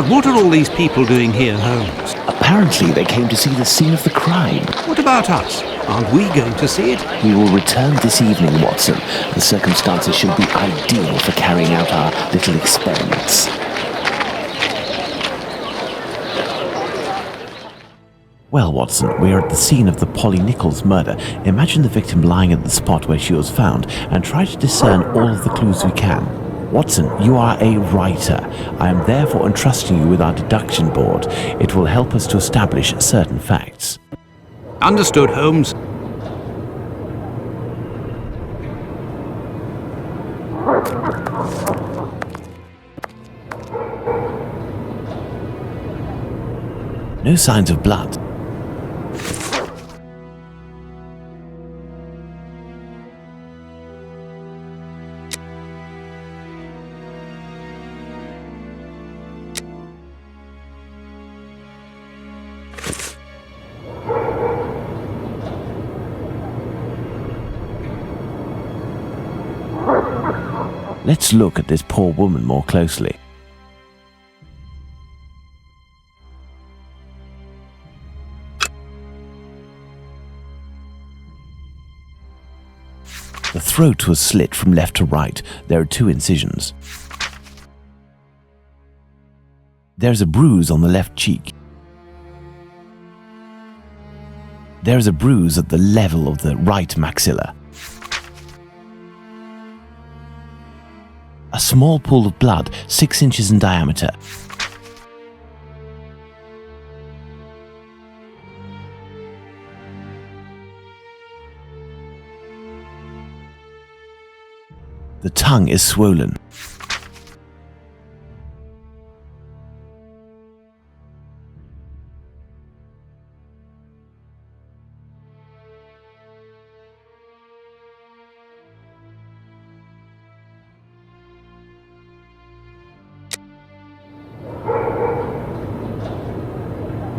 What are all these people doing here, Holmes? Apparently they came to see the scene of the crime. What about us? Aren't we going to see it? We will return this evening, Watson. The circumstances should be ideal for carrying out our little experiments. Well, Watson, we are at the scene of the Polly Nichols murder. Imagine the victim lying at the spot where she was found and try to discern all of the clues we can. Watson, you are a writer. I am therefore entrusting you with our deduction board. It will help us to establish certain facts. Understood, Holmes. No signs of blood. Let's look at this poor woman more closely. The throat was slit from left to right. There are 2 incisions. There's a bruise on the left cheek. There's a bruise at the level of the right maxilla. A small pool of blood, 6 inches in diameter. The tongue is swollen.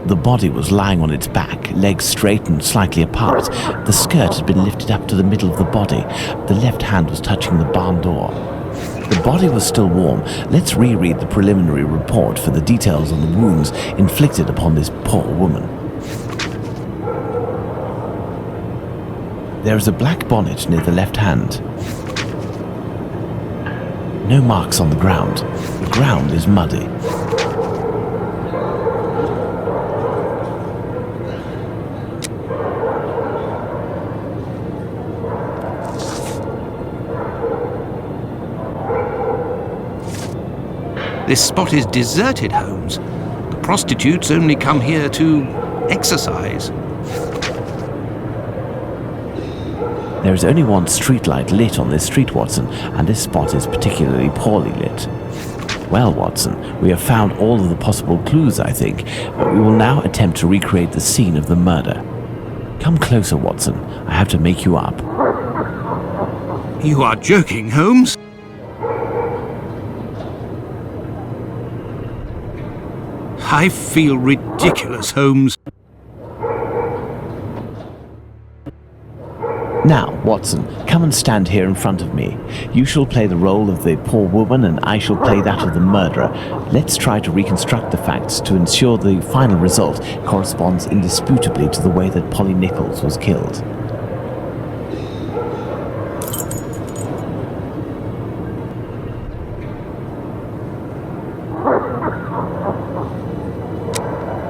The body was lying on its back, legs straight and slightly apart. The skirt had been lifted up to the middle of the body. The left hand was touching the barn door. The body was still warm. Let's reread the preliminary report for the details on the wounds inflicted upon this poor woman. There is a black bonnet near the left hand. No marks on the ground. The ground is muddy. This spot is deserted, Holmes. The prostitutes only come here to exercise. There is only one streetlight lit on this street, Watson, and this spot is particularly poorly lit. Well, Watson, we have found all of the possible clues, I think, but we will now attempt to recreate the scene of the murder. Come closer, Watson. I have to make you up. You are joking, Holmes? I feel ridiculous, Holmes. Now, Watson, come and stand here in front of me. You shall play the role of the poor woman and I shall play that of the murderer. Let's try to reconstruct the facts to ensure the final result corresponds indisputably to the way that Polly Nichols was killed.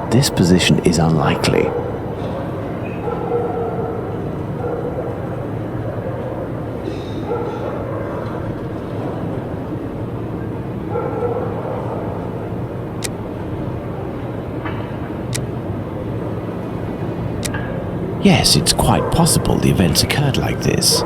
This position is unlikely. Yes, it's quite possible the events occurred like this.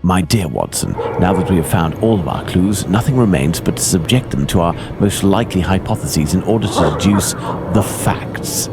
My dear Watson, now that we have found all of our clues, nothing remains but to subject them to our most likely hypotheses in order to deduce the facts.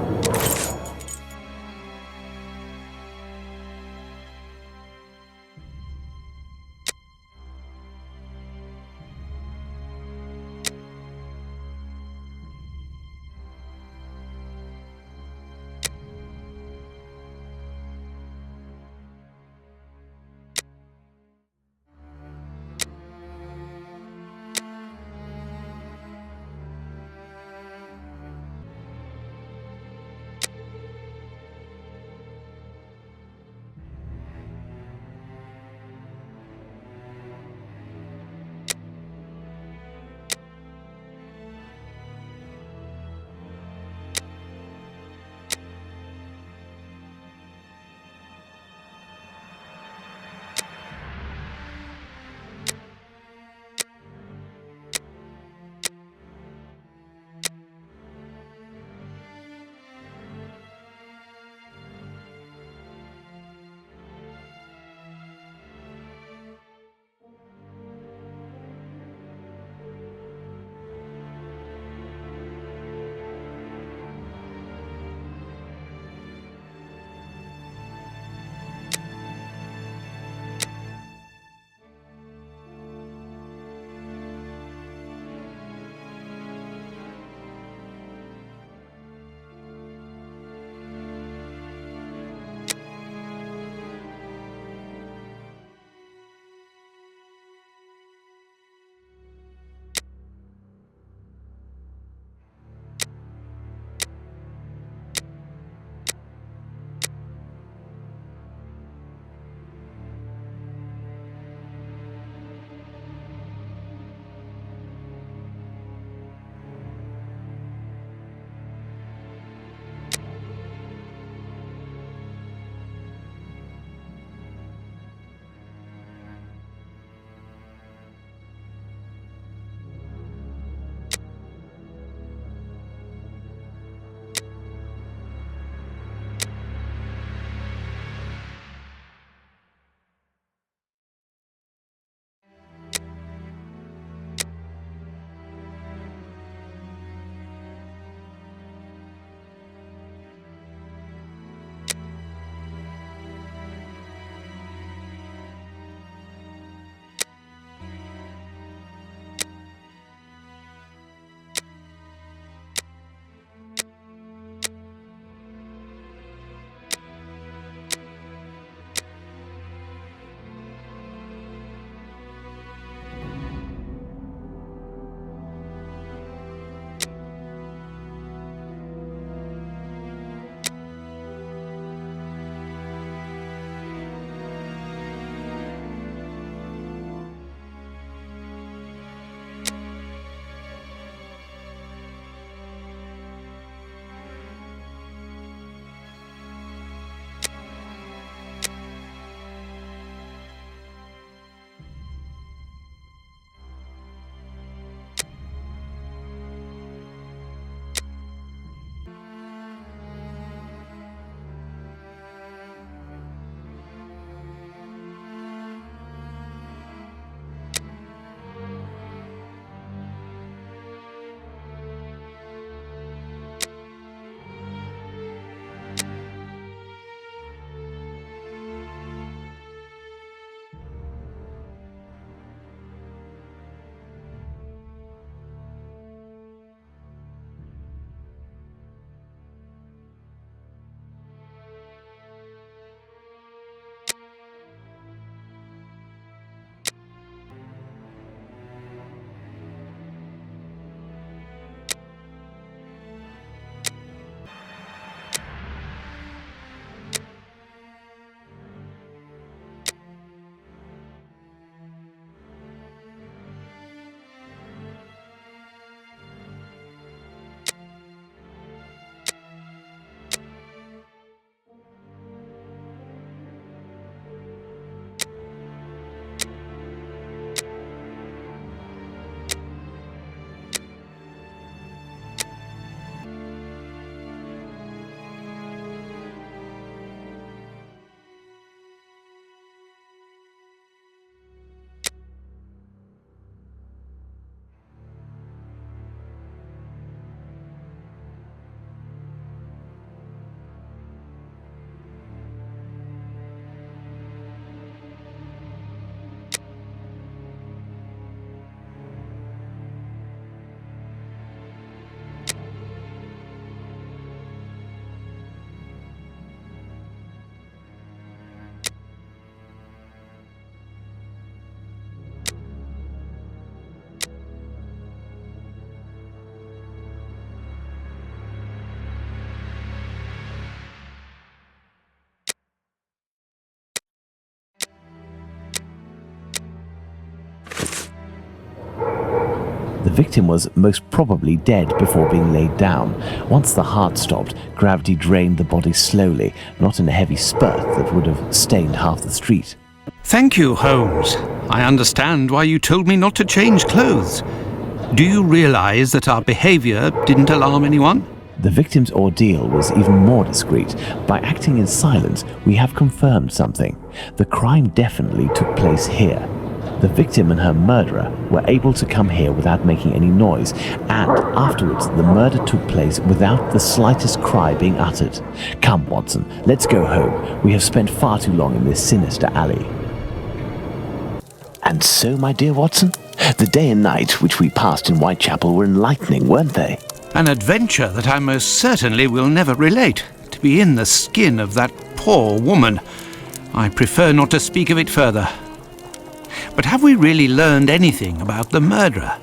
The victim was most probably dead before being laid down. Once the heart stopped, gravity drained the body slowly, not in a heavy spurt that would have stained half the street. Thank you, Holmes. I understand why you told me not to change clothes. Do you realize that our behavior didn't alarm anyone? The victim's ordeal was even more discreet. By acting in silence, we have confirmed something. The crime definitely took place here. The victim and her murderer were able to come here without making any noise, and afterwards the murder took place without the slightest cry being uttered. Come, Watson, let's go home. We have spent far too long in this sinister alley. And so, my dear Watson, the day and night which we passed in Whitechapel were enlightening, weren't they? An adventure that I most certainly will never relate. To be in the skin of that poor woman. I prefer not to speak of it further. But have we really learned anything about the murderer?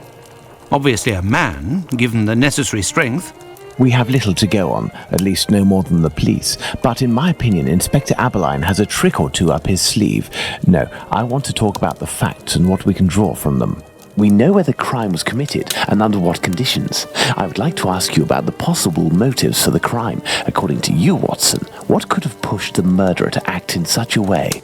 Obviously a man, given the necessary strength. We have little to go on, at least no more than the police. But in my opinion, Inspector Aberline has a trick or two up his sleeve. No, I want to talk about the facts and what we can draw from them. We know where the crime was committed and under what conditions. I would like to ask you about the possible motives for the crime. According to you, Watson, what could have pushed the murderer to act in such a way?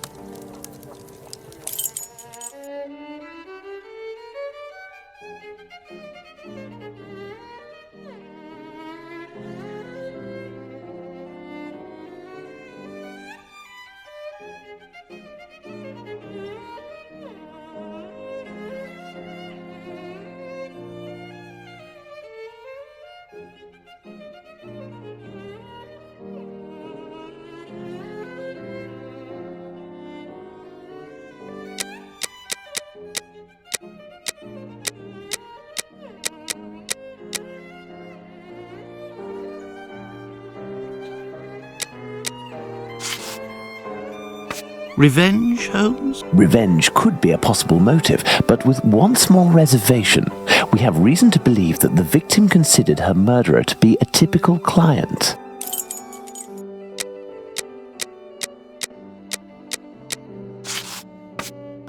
Revenge, Holmes? Revenge could be a possible motive, but with one small reservation. We have reason to believe that the victim considered her murderer to be a typical client.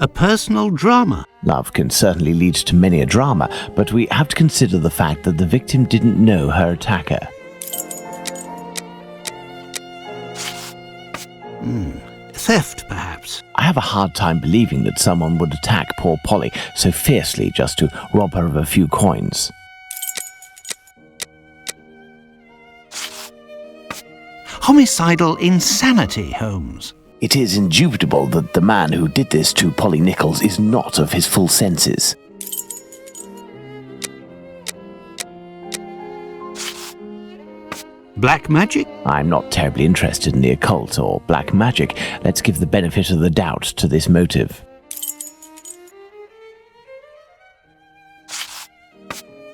A personal drama. Love can certainly lead to many a drama, but we have to consider the fact that the victim didn't know her attacker. Theft, perhaps. I have a hard time believing that someone would attack poor Polly so fiercely just to rob her of a few coins. Homicidal insanity, Holmes. It is indubitable that the man who did this to Polly Nichols is not of his full senses. Black magic? I'm not terribly interested in the occult or black magic. Let's give the benefit of the doubt to this motive.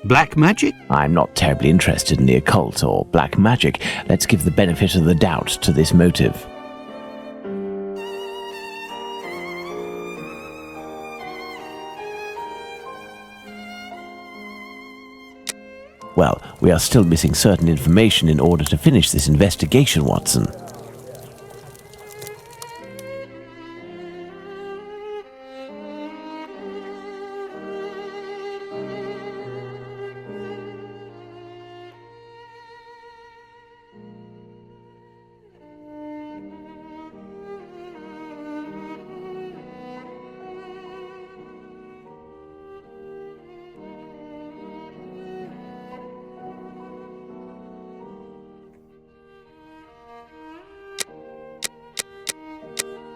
Black magic? I'm not terribly interested in the occult or black magic. Let's give the benefit of the doubt to this motive. Well, we are still missing certain information in order to finish this investigation, Watson.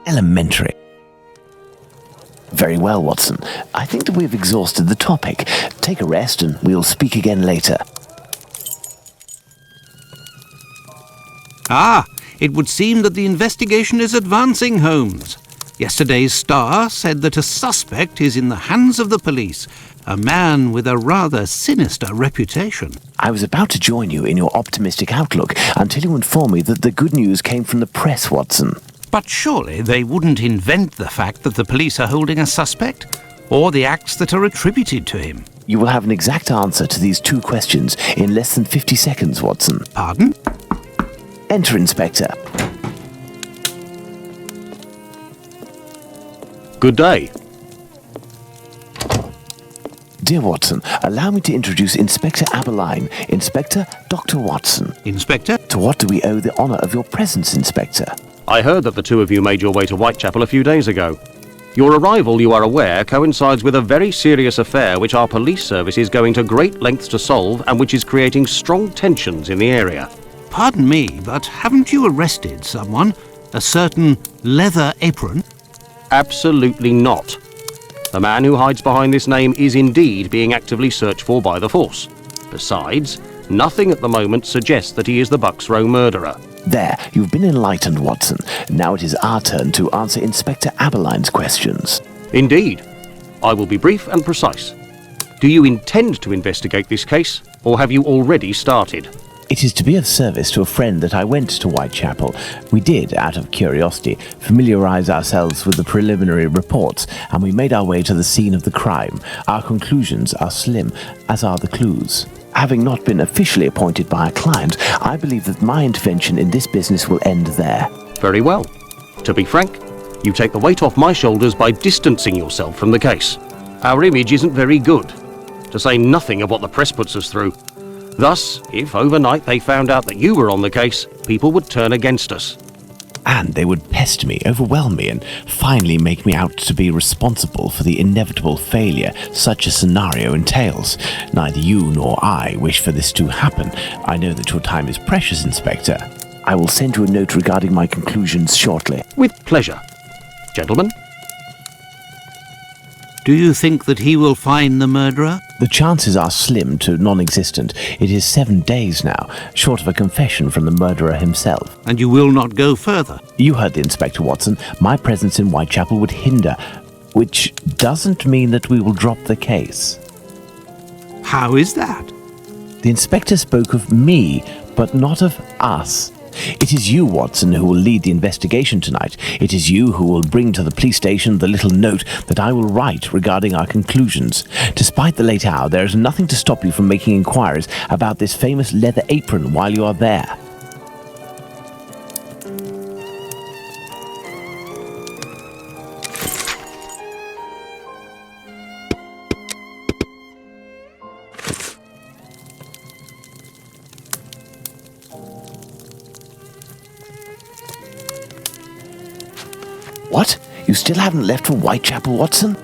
Elementary. Very well, Watson. I think that we've exhausted the topic. Take a rest and we'll speak again later. Ah, it would seem that the investigation is advancing, Holmes. Yesterday's Star said that a suspect is in the hands of the police, a man with a rather sinister reputation. I was about to join you in your optimistic outlook until you informed me that the good news came from the press, Watson. But surely they wouldn't invent the fact that the police are holding a suspect, or the acts that are attributed to him. You will have an exact answer to these two questions in less than 50 seconds, Watson. Pardon? Enter, Inspector. Good day. Dear Watson, allow me to introduce Inspector Aberline, Inspector Dr. Watson. Inspector? To what do we owe the honour of your presence, Inspector? I heard that the two of you made your way to Whitechapel a few days ago. Your arrival, you are aware, coincides with a very serious affair which our police service is going to great lengths to solve and which is creating strong tensions in the area. Pardon me, but haven't you arrested someone? A certain Leather Apron? Absolutely not. The man who hides behind this name is indeed being actively searched for by the force. Besides, nothing at the moment suggests that he is the Bucks Row murderer. There, you've been enlightened, Watson. Now it is our turn to answer Inspector Aberline's questions. Indeed. I will be brief and precise. Do you intend to investigate this case, or have you already started? It is to be of service to a friend that I went to Whitechapel. We did, out of curiosity, familiarise ourselves with the preliminary reports, and we made our way to the scene of the crime. Our conclusions are slim, as are the clues. Having not been officially appointed by a client, I believe that my intervention in this business will end there. Very well. To be frank, you take the weight off my shoulders by distancing yourself from the case. Our image isn't very good, to say nothing of what the press puts us through. Thus, if overnight they found out that you were on the case, people would turn against us. And they would pester me, overwhelm me, and finally make me out to be responsible for the inevitable failure such a scenario entails. Neither you nor I wish for this to happen. I know that your time is precious, Inspector. I will send you a note regarding my conclusions shortly. With pleasure. Gentlemen? Do you think that he will find the murderer? The chances are slim to non-existent. It is 7 days now, short of a confession from the murderer himself. And you will not go further? You heard the Inspector, Watson. My presence in Whitechapel would hinder, which doesn't mean that we will drop the case. How is that? The Inspector spoke of me, but not of us. It is you, Watson, who will lead the investigation tonight. It is you who will bring to the police station the little note that I will write regarding our conclusions. Despite the late hour, there is nothing to stop you from making inquiries about this famous Leather Apron while you are there. What? You still haven't left for Whitechapel, Watson?